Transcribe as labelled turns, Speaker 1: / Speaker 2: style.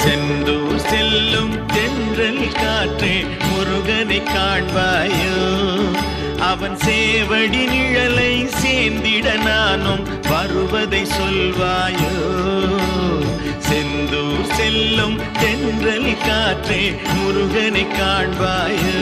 Speaker 1: செந்தூர் செல்லும் தென்றல் காற்றே முருகனை காண்பாயோ, அவன் சேவடி நிழலை சேர்ந்திட நானும் வருவதை சொல்வாயோ. செந்தூர் செல்லும் தென்றல் காற்றே முருகனை காண்பாயோ.